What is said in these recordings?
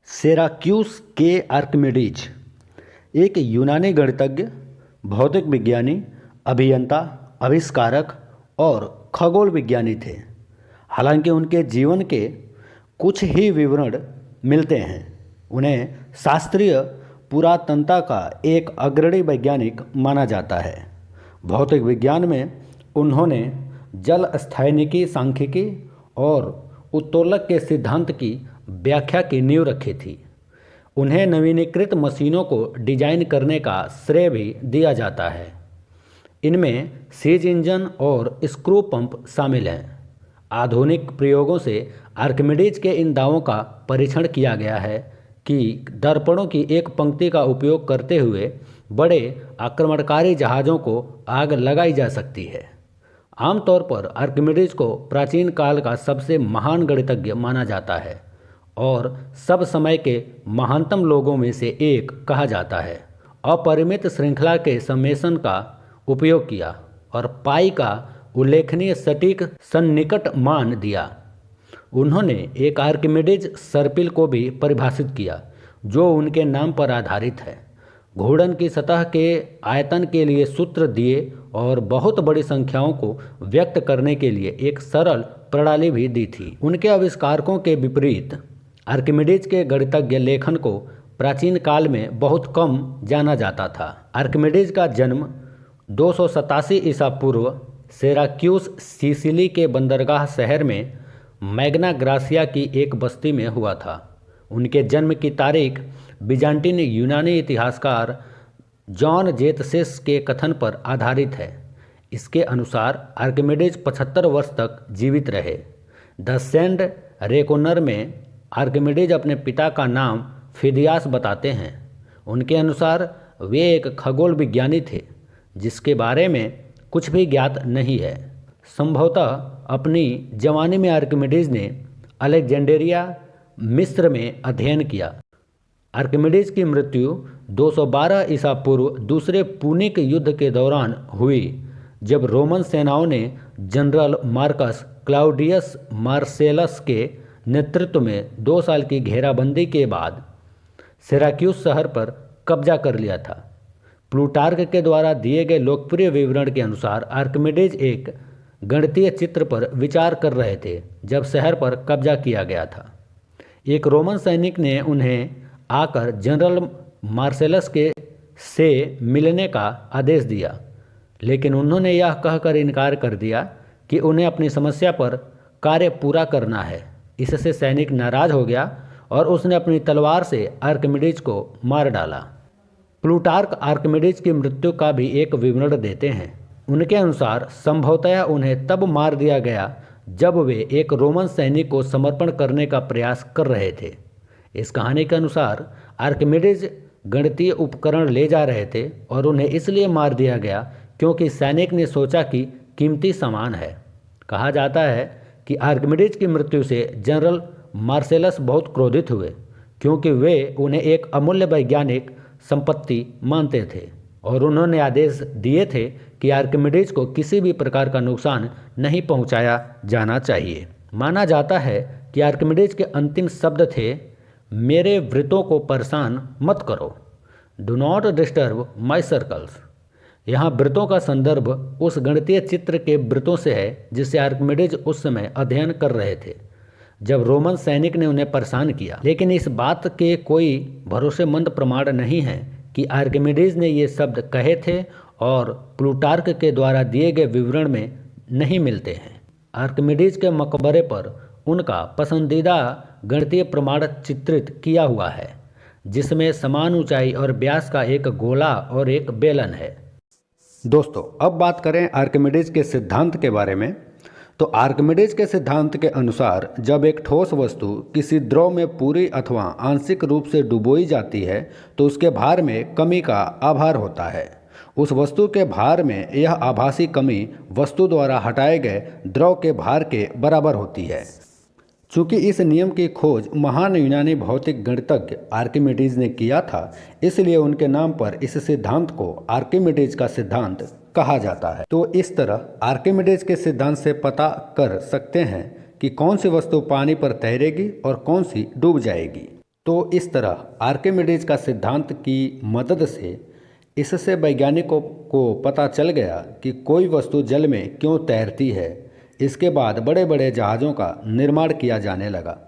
सिराक्यूस के आर्किमिडीज एक यूनानी गणितज्ञ, भौतिक विज्ञानी, अभियंता, आविष्कारक और खगोल विज्ञानी थे। हालांकि उनके जीवन के कुछ ही विवरण मिलते हैं। उन्हें शास्त्रीय पुरातनता का एक अग्रणी वैज्ञानिक माना जाता है। भौतिक विज्ञान में उन्होंने जल स्थायिकी, सांख्यिकी और उत्तोलक के सिद्धांत की व्याख्या की नींव रखी थी। उन्हें नवीनीकृत मशीनों को डिजाइन करने का श्रेय भी दिया जाता है। इनमें सीज इंजन और स्क्रू पंप शामिल हैं। आधुनिक प्रयोगों से आर्किमिडीज के इन दावों का परीक्षण किया गया है कि दर्पणों की एक पंक्ति का उपयोग करते हुए बड़े आक्रमणकारी जहाज़ों को आग लगाई जा सकती है। आमतौर पर आर्किमिडीज को प्राचीन काल का सबसे महान गणितज्ञ माना जाता है और सब समय के महानतम लोगों में से एक कहा जाता है। अपरिमित श्रृंखला के समेशन का उपयोग किया और पाई का उल्लेखनीय सटीक सन्निकट मान दिया। उन्होंने एक आर्किमिडीज सर्पिल को भी परिभाषित किया जो उनके नाम पर आधारित है। घूर्णन की सतह के आयतन के लिए सूत्र दिए और बहुत बड़ी संख्याओं को व्यक्त करने के लिए एक सरल प्रणाली भी दी थी। उनके आविष्कारकों के विपरीत आर्किमिडीज के गणितज्ञ लेखन को प्राचीन काल में बहुत कम जाना जाता था। आर्किमिडीज का जन्म 287 ईसा पूर्व सिराक्यूस, सिसिली के बंदरगाह शहर में मैग्ना ग्रासिया की एक बस्ती में हुआ था। उनके जन्म की तारीख बिजान्टिन यूनानी इतिहासकार जॉन जेतसेस के कथन पर आधारित है। इसके अनुसार आर्किमिडीज 75 वर्ष तक जीवित रहे। द सेंड रेकोनर में आर्किमिडीज अपने पिता का नाम फिदियास बताते हैं। उनके अनुसार वे एक खगोल विज्ञानी थे जिसके बारे में कुछ भी ज्ञात नहीं है। संभवतः अपनी जवानी में आर्किमिडीज ने अलेक्जेंड्रिया, मिस्र में अध्ययन किया। आर्किमिडीज की मृत्यु 212 ईसा पूर्व दूसरे पुनिक युद्ध के दौरान हुई, जब रोमन सेनाओं ने जनरल मार्कस क्लाउडियस मार्सेलस के नेतृत्व में 2 साल की घेराबंदी के बाद सिराक्यूस शहर पर कब्जा कर लिया था। प्लूटार्क के द्वारा दिए गए लोकप्रिय विवरण के अनुसार आर्किमिडीज एक गणितीय चित्र पर विचार कर रहे थे जब शहर पर कब्जा किया गया था। एक रोमन सैनिक ने उन्हें आकर जनरल मार्सेलस के से मिलने का आदेश दिया, लेकिन उन्होंने यह कहकर इनकार कर दिया कि उन्हें अपनी समस्या पर कार्य पूरा करना है। इससे सैनिक नाराज हो गया और उसने अपनी तलवार से आर्किमिडीज को मार डाला। प्लूटार्क आर्किमिडीज की मृत्यु का भी एक विवरण देते हैं। उनके अनुसार संभवतः उन्हें तब मार दिया गया जब वे एक रोमन सैनिक को समर्पण करने का प्रयास कर रहे थे। इस कहानी के अनुसार आर्किमिडीज गणितीय उपकरण ले जा रहे थे और उन्हें इसलिए मार दिया गया क्योंकि सैनिक ने सोचा कि कीमती सामान है। कहा जाता है कि आर्किमिडीज की मृत्यु से जनरल मार्सेलस बहुत क्रोधित हुए क्योंकि वे उन्हें एक अमूल्य वैज्ञानिक संपत्ति मानते थे और उन्होंने आदेश दिए थे कि आर्किमिडीज को किसी भी प्रकार का नुकसान नहीं पहुंचाया जाना चाहिए। माना जाता है कि आर्किमिडीज के अंतिम शब्द थे, मेरे वृत्तों को परेशान मत करो, do not disturb my circles. यहाँ वृत्तों का संदर्भ उस गणितीय चित्र के वृत्तों से है जिसे आर्किमिडीज उस समय अध्ययन कर रहे थे जब रोमन सैनिक ने उन्हें परेशान किया। लेकिन इस बात के कोई भरोसेमंद प्रमाण नहीं है कि आर्किमिडीज ने ये शब्द कहे थे और प्लूटार्क के द्वारा दिए गए विवरण में नहीं मिलते हैं। आर्किमिडीज के मकबरे पर उनका पसंदीदा गणितीय प्रमाण चित्रित किया हुआ है जिसमें समान ऊंचाई और व्यास का एक गोला और एक बेलन है। दोस्तों, अब बात करें आर्किमिडीज के सिद्धांत के बारे में। तो आर्किमिडीज के सिद्धांत के अनुसार जब एक ठोस वस्तु किसी द्रव में पूरी अथवा आंशिक रूप से डुबोई जाती है तो उसके भार में कमी का आभार होता है। उस वस्तु के भार में यह आभासी कमी वस्तु द्वारा हटाए गए द्रव के भार के बराबर होती है। चूँकि इस नियम की खोज महान यूनानी भौतिक गणितज्ञ आर्किमिडीज ने किया था, इसलिए उनके नाम पर इस सिद्धांत को आर्किमिडीज का सिद्धांत कहा जाता है। तो इस तरह आर्किमिडीज के सिद्धांत से पता कर सकते हैं कि कौन सी वस्तु पानी पर तैरेगी और कौन सी डूब जाएगी। तो इस तरह आर्किमिडीज का सिद्धांत की मदद से इससे वैज्ञानिकों को पता चल गया कि कोई वस्तु जल में क्यों तैरती है। इसके बाद बड़े बड़े जहाज़ों का निर्माण किया जाने लगा,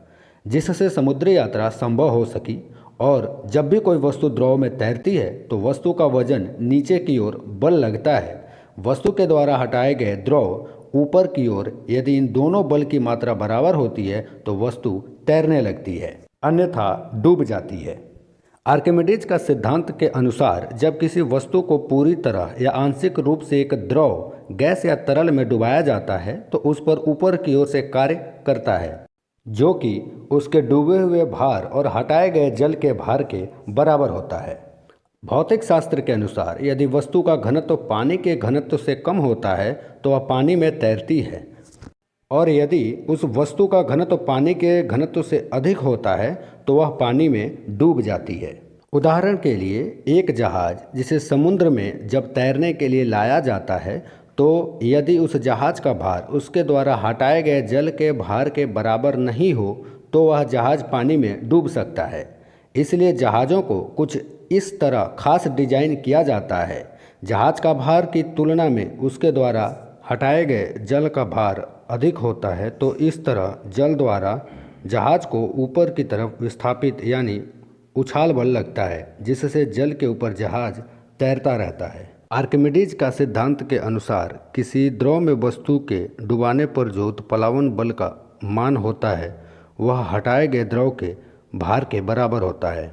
जिससे समुद्री यात्रा संभव हो सकी। और जब भी कोई वस्तु द्रव में तैरती है तो वस्तु का वजन नीचे की ओर बल लगता है। वस्तु के द्वारा हटाए गए द्रव ऊपर की ओर, यदि इन दोनों बल की मात्रा बराबर होती है तो वस्तु तैरने लगती है, अन्यथा डूब जाती है। आर्किमिडीज का सिद्धांत के अनुसार जब किसी वस्तु को पूरी तरह या आंशिक रूप से एक द्रव, गैस या तरल में डुबाया जाता है तो उस पर ऊपर की ओर से कार्य करता है, जो कि उसके डूबे हुए भार और हटाए गए जल के भार के बराबर होता है। भौतिक शास्त्र के अनुसार यदि वस्तु का घनत्व पानी के घनत्व से कम होता है तो वह पानी में तैरती है, और यदि उस वस्तु का घनत्व पानी के घनत्व से अधिक होता है तो वह पानी में डूब जाती है। उदाहरण के लिए एक जहाज़ जिसे समुद्र में जब तैरने के लिए लाया जाता है तो यदि उस जहाज़ का भार उसके द्वारा हटाए गए जल के भार के बराबर नहीं हो तो वह जहाज़ पानी में डूब सकता है। इसलिए जहाज़ों को कुछ इस तरह खास डिजाइन किया जाता है, जहाज़ का भार की तुलना में उसके द्वारा हटाए गए जल का भार अधिक होता है, तो इस तरह जल द्वारा जहाज़ को ऊपर की तरफ विस्थापित यानी उछाल बल लगता है, जिससे जल के ऊपर जहाज़ तैरता रहता है। आर्किमिडीज का सिद्धांत के अनुसार किसी द्रव में वस्तु के डुबाने पर जो उत्प्लावन बल का मान होता है वह हटाए गए द्रव के भार के बराबर होता है,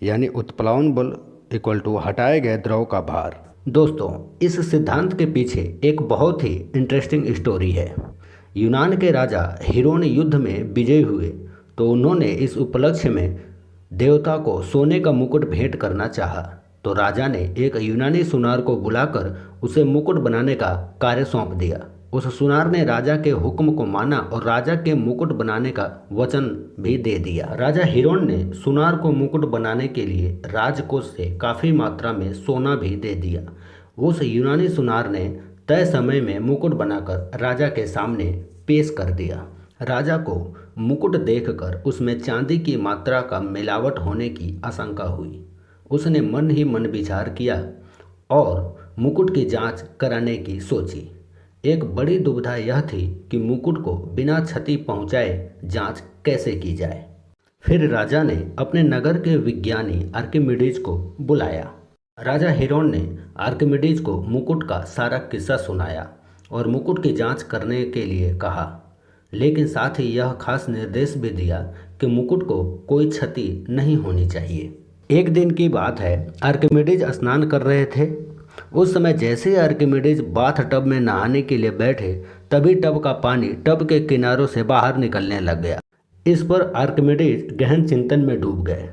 यानी उत्प्लावन बल इक्वल टू हटाए गए द्रव का भार। दोस्तों, इस सिद्धांत के पीछे एक बहुत ही इंटरेस्टिंग स्टोरी है। यूनान के राजा हीरोन युद्ध में विजयी हुए तो उन्होंने इस उपलक्ष्य में देवता को सोने का मुकुट भेंट करना चाहा। तो राजा ने एक यूनानी सुनार को बुलाकर उसे मुकुट बनाने का कार्य सौंप दिया। उस सुनार ने राजा के हुक्म को माना और राजा के मुकुट बनाने का वचन भी दे दिया। राजा हिरोन ने सुनार को मुकुट बनाने के लिए राजकोष से काफ़ी मात्रा में सोना भी दे दिया। उस यूनानी सुनार ने तय समय में मुकुट बनाकर राजा के सामने पेश कर दिया। राजा को मुकुट देखकर उसमें चांदी की मात्रा का मिलावट होने की आशंका हुई। उसने मन ही मन विचार किया और मुकुट की जांच कराने की सोची। एक बड़ी दुविधा यह थी कि मुकुट को बिना क्षति पहुंचाए जांच कैसे की जाए। फिर राजा ने अपने नगर के विज्ञानी आर्किमिडीज को बुलाया। राजा हिरोन ने आर्किमिडीज को मुकुट का सारा किस्सा सुनाया और मुकुट की जांच करने के लिए कहा, लेकिन साथ ही यह खास निर्देश भी दिया कि मुकुट को कोई क्षति नहीं होनी चाहिए। एक दिन की बात है, आर्किमिडीज स्नान कर रहे थे। उस समय जैसे ही आर्किमिडीज बाथ टब में नहाने के लिए बैठे तभी टब का पानी टब के किनारों से बाहर निकलने लग गया। इस पर आर्किमिडीज गहन चिंतन में डूब गए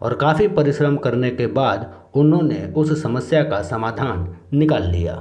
और काफ़ी परिश्रम करने के बाद उन्होंने उस समस्या का समाधान निकाल लिया।